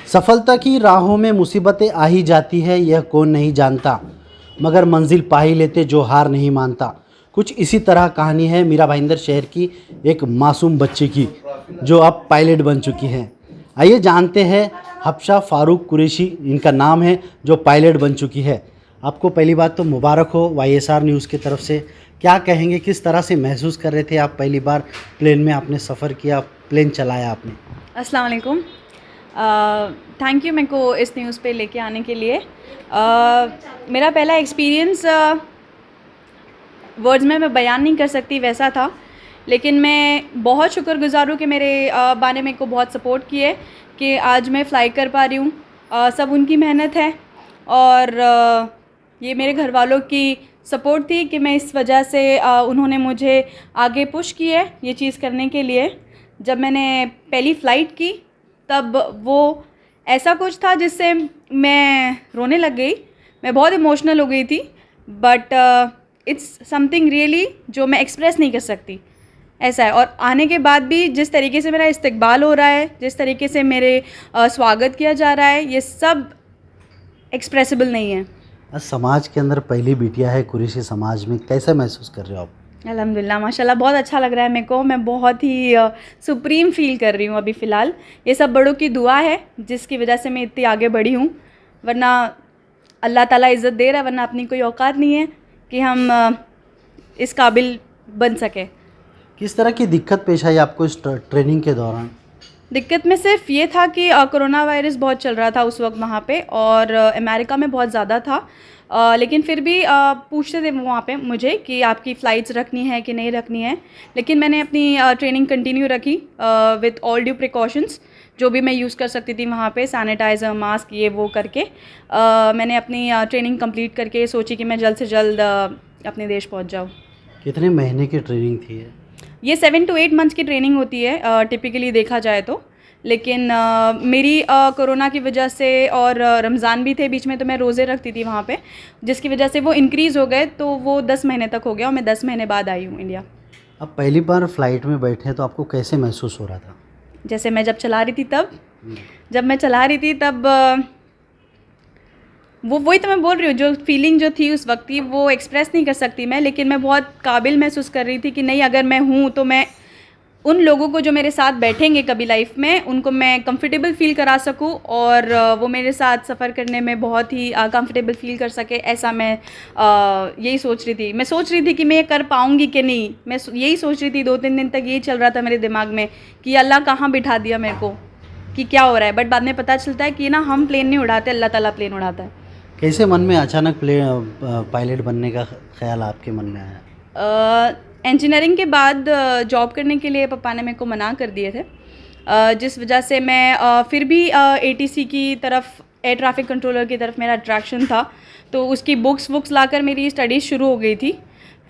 सफलता की राहों में मुसीबतें आ ही जाती है, यह कौन नहीं जानता, मगर मंजिल पा ही लेते जो हार नहीं मानता। कुछ इसी तरह कहानी है मीरा भाईंदर शहर की एक मासूम बच्ची की, जो अब पायलट बन चुकी हैं। आइए जानते हैं हफ्सा फारूक कुरैशी इनका नाम है, जो पायलट बन चुकी है। आपको पहली बात तो मुबारक हो वाईएसआर न्यूज़ की तरफ से। क्या कहेंगे, किस तरह से महसूस कर रहे थे आप पहली बार प्लेन में आपने सफ़र किया, प्लेन चलाया आपने? अस्सलाम वालेकुम। थैंक यू मेरे को इस न्यूज़ पे लेके आने के लिए। मेरा पहला एक्सपीरियंस वर्ड्स में मैं बयान नहीं कर सकती वैसा था, लेकिन मैं बहुत शुक्रगुज़ार हूँ कि मेरे बाने मेरे को बहुत सपोर्ट किए कि आज मैं फ़्लाई कर पा रही हूँ। सब उनकी मेहनत है और ये मेरे घर वालों की सपोर्ट थी कि मैं इस वजह से उन्होंने मुझे आगे पुश किए ये चीज़ करने के लिए। जब मैंने पहली फ़्लाइट की तब वो ऐसा कुछ था जिससे मैं रोने लग गई, मैं बहुत इमोशनल हो गई थी। बट इट्स समथिंग रियली जो मैं एक्सप्रेस नहीं कर सकती, ऐसा है। और आने के बाद भी जिस तरीके से मेरा इस्तकबाल हो रहा है, जिस तरीके से मेरे स्वागत किया जा रहा है, ये सब एक्सप्रेसिबल नहीं है। आज समाज के अंदर पहली बिटिया है कुरैशी समाज में, कैसा महसूस कर रहे हो आप? अल्हम्दुलिल्लाह माशाल्लाह बहुत अच्छा लग रहा है मेरे को। मैं बहुत ही सुप्रीम फ़ील कर रही हूँ अभी फ़िलहाल। ये सब बड़ों की दुआ है जिसकी वजह से मैं इतनी आगे बढ़ी हूँ, वरना अल्लाह ताला इज़्ज़त दे रहा है, वरना अपनी कोई औकात नहीं है कि हम इस काबिल बन सके। किस तरह की दिक्कत पेश आई आपको इस ट्रेनिंग के दौरान? दिक्कत में सिर्फ ये था कि कोरोना वायरस बहुत चल रहा था उस वक्त वहाँ पे, और अमेरिका में बहुत ज़्यादा था। लेकिन फिर भी पूछते थे वहाँ पे मुझे कि आपकी फ़्लाइट्स रखनी है कि नहीं रखनी है, लेकिन मैंने अपनी ट्रेनिंग कंटिन्यू रखी विद ऑल ड्यू प्रिकॉशंस। जो भी मैं यूज़ कर सकती थी वहाँ पे, सैनिटाइज़र, मास्क, ये वो करके मैंने अपनी ट्रेनिंग कंप्लीट करके सोची कि मैं जल्द से जल्द अपने देश पहुँच जाऊँ। कितने महीने की ट्रेनिंग थी ये 7 to 8 मंथ्स की ट्रेनिंग होती है टिपिकली देखा जाए तो। लेकिन मेरी कोरोना की वजह से और रमज़ान भी थे बीच में, तो मैं रोज़े रखती थी वहाँ पे, जिसकी वजह से वो इंक्रीज़ हो गए, तो वो 10 महीने तक हो गया और मैं 10 महीने बाद आई हूँ इंडिया। अब पहली बार फ्लाइट में बैठे हैं तो आपको कैसे महसूस हो रहा था? जैसे मैं जब चला रही थी तब, जब मैं चला रही थी तब वही तो मैं बोल रही हूँ, जो फीलिंग जो थी उस वक्त की वो एक्सप्रेस नहीं कर सकती मैं, लेकिन मैं बहुत काबिल महसूस कर रही थी कि नहीं, अगर मैं हूँ तो मैं उन लोगों को जो मेरे साथ बैठेंगे कभी लाइफ में, उनको मैं कंफर्टेबल फ़ील करा सकूं और वो मेरे साथ सफ़र करने में बहुत ही कंफर्टेबल फ़ील कर सके, ऐसा मैं यही सोच रही थी। मैं सोच रही थी कि मैं ये कर पाऊँगी कि नहीं, मैं यही सोच रही थी। 2-3 दिन तक यही चल रहा था मेरे दिमाग में कि अल्लाह कहाँ बिठा दिया मेरे को, कि क्या हो रहा है। बट बाद में पता चलता है कि ना, हम प्लेन नहीं उड़ाते, अल्लाह ताला प्लेन उड़ाता है। कैसे मन में अचानक पायलट बनने का ख्याल आपके मन में आया? इंजीनियरिंग के बाद जॉब करने के लिए पापा ने मेरे को मना कर दिए थे, जिस वजह से मैं फिर भी एटीसी की तरफ, एयर ट्रैफिक कंट्रोलर की तरफ मेरा अट्रैक्शन था, तो उसकी बुक्स लाकर मेरी स्टडीज़ शुरू हो गई थी।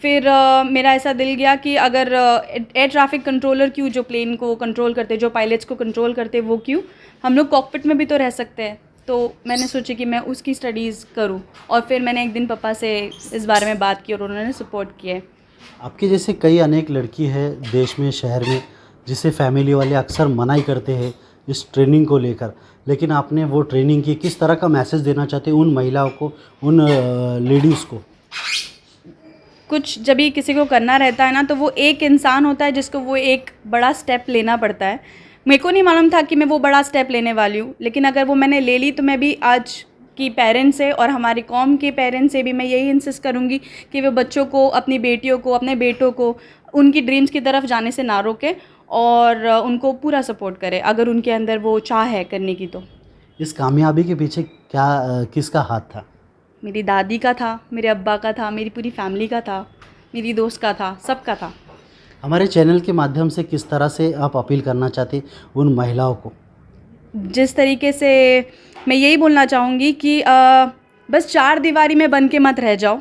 फिर मेरा ऐसा दिल गया कि अगर एयर ट्रैफिक कंट्रोलर क्यों, जो प्लेन को कंट्रोल करते, जो पायलट्स को कंट्रोल करते, वो क्यों, हम लोग कॉकपिट में भी तो रह सकते हैं। तो मैंने सोचा कि मैं उसकी स्टडीज़ करूं, और फिर मैंने एक दिन पापा से इस बारे में बात की और उन्होंने सपोर्ट किया। आपके जैसे कई अनेक लड़की है देश में, शहर में, जिसे फैमिली वाले अक्सर मना ही करते हैं इस ट्रेनिंग को लेकर, लेकिन आपने वो ट्रेनिंग की। किस तरह का मैसेज देना चाहते हैं उन महिलाओं को, उन लेडीज़ को? कुछ जब भी किसी को करना रहता है ना, तो वो एक इंसान होता है जिसको वो एक बड़ा स्टेप लेना पड़ता है। मेरे को नहीं मालूम था कि मैं वो बड़ा स्टेप लेने वाली हूँ, लेकिन अगर वो मैंने ले ली तो मैं भी आज की पेरेंट्स से और हमारी कौम के पेरेंट्स से भी मैं यही इंसिस्ट करूँगी कि वे बच्चों को, अपनी बेटियों को, अपने बेटों को उनकी ड्रीम्स की तरफ जाने से ना रोके और उनको पूरा सपोर्ट करे अगर उनके अंदर वो चाह है करने की। तो इस कामयाबी के पीछे क्या किसका हाथ था? मेरी दादी का था, मेरे अब्बा का था, मेरी पूरी फैमिली का था, मेरी दोस्त का था, सबका था। हमारे चैनल के माध्यम से किस तरह से आप अपील करना चाहते उन महिलाओं को? जिस तरीके से मैं यही बोलना चाहूँगी कि बस चार दीवारी में बन के मत रह जाओ।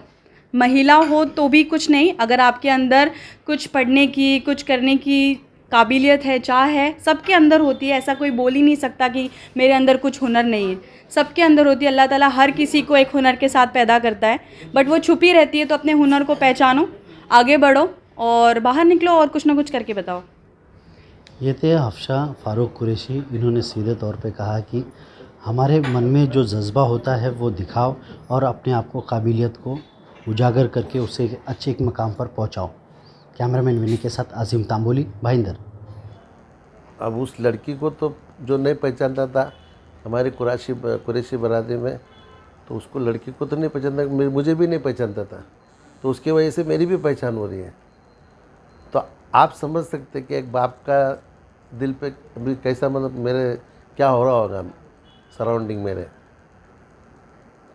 महिला हो तो भी कुछ नहीं, अगर आपके अंदर कुछ पढ़ने की, कुछ करने की काबिलियत है, चाह है, सबके अंदर होती है। ऐसा कोई बोल ही नहीं सकता कि मेरे अंदर कुछ हुनर नहीं है, सबके अंदर होती है। अल्लाह ताला हर किसी को एक हुनर के साथ पैदा करता है, बट वो छुपी रहती है। तो अपने हुनर को पहचानो, आगे बढ़ो और बाहर निकलो और कुछ ना कुछ करके बताओ। ये थे हफ्सा फारूक कुरैशी। इन्होंने सीधे तौर पे कहा कि हमारे मन में जो जज्बा होता है वो दिखाओ और अपने आप को काबिलियत को उजागर करके उसे अच्छे एक मकाम पर पहुंचाओ। कैमरामैन विनी के साथ आज़िम तांबोली, भाईंदर। अब उस लड़की को तो जो नहीं पहचानता था हमारे कुरैशी बरादरी में, तो उसको लड़की को तो नहीं पहचानता, मुझे भी नहीं पहचानता था, तो उसकी वजह से मेरी भी पहचान हो रही है। तो आप समझ सकते कि एक बाप का दिल पे अभी कैसा, मतलब मेरे क्या हो रहा होगा सराउंडिंग, मेरे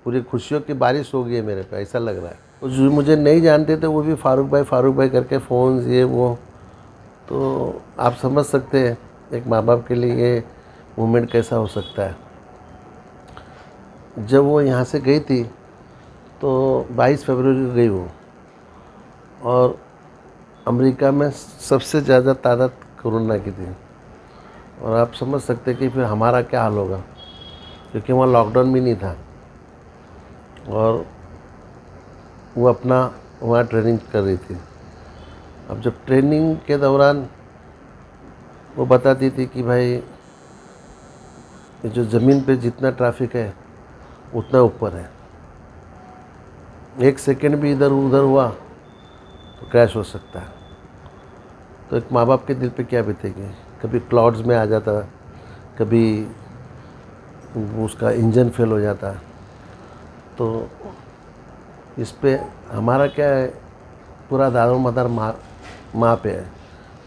पूरी खुशियों की बारिश हो गई है मेरे पे, ऐसा लग रहा है। तो जो मुझे नहीं जानते थे वो भी फारूक भाई करके फ़ोन ये वो, तो आप समझ सकते हैं एक माँ बाप के लिए ये मोमेंट कैसा हो सकता है। जब वो यहाँ से गई थी तो 22 फरवरी को गई वो, और अमेरिका में सबसे ज़्यादा तादाद कोरोना की थी, और आप समझ सकते कि फिर हमारा क्या हाल होगा, क्योंकि वहाँ लॉकडाउन भी नहीं था, और वो अपना वहाँ ट्रेनिंग कर रही थी। अब जब ट्रेनिंग के दौरान वो बताती थी कि भाई ये जो ज़मीन पे जितना ट्रैफिक है उतना ऊपर है, एक सेकंड भी इधर उधर हुआ तो क्रैश हो सकता है। तो एक माँ बाप के दिल पे क्या बीतेगी, कभी क्लाउड्स में आ जाता, कभी उसका इंजन फेल हो जाता। तो इस पे हमारा क्या है, पूरा दारोमदार माँ पे है।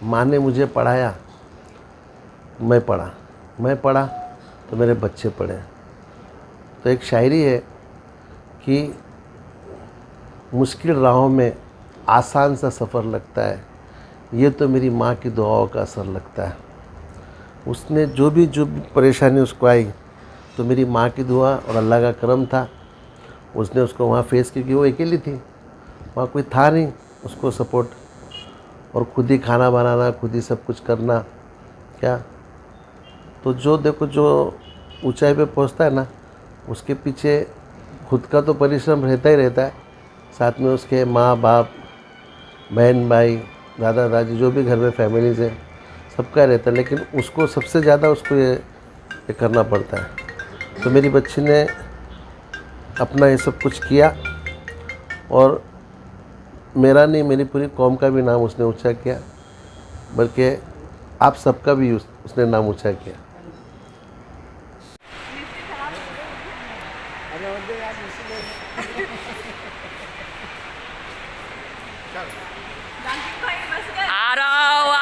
माँ ने मुझे पढ़ाया, मैं पढ़ा तो मेरे बच्चे पढ़े। तो एक शायरी है कि मुश्किल राहों में आसान सा सफ़र लगता है, ये तो मेरी माँ की दुआओं का असर लगता है। उसने जो भी परेशानी उसको आई तो मेरी माँ की दुआ और अल्लाह का करम था, उसने उसको वहाँ फेस की, कि वो अकेली थी, वहाँ कोई था नहीं उसको सपोर्ट, और खुद ही खाना बनाना, खुद ही सब कुछ करना क्या। तो जो देखो जो ऊंचाई पे पहुँचता है ना, उसके पीछे खुद का तो परिश्रम रहता ही रहता है, साथ में उसके माँ बाप, बहन भाई, दादा दादी, जो भी घर में फैमिलीज है सबका रहता है, लेकिन उसको सबसे ज़्यादा उसको ये करना पड़ता है। तो मेरी बच्ची ने अपना ये सब कुछ किया, और मेरा नहीं, मेरी पूरी कौम का भी नाम उसने ऊंचा किया, बल्कि आप सबका भी उसने नाम ऊंचा किया। आ रहा हूँ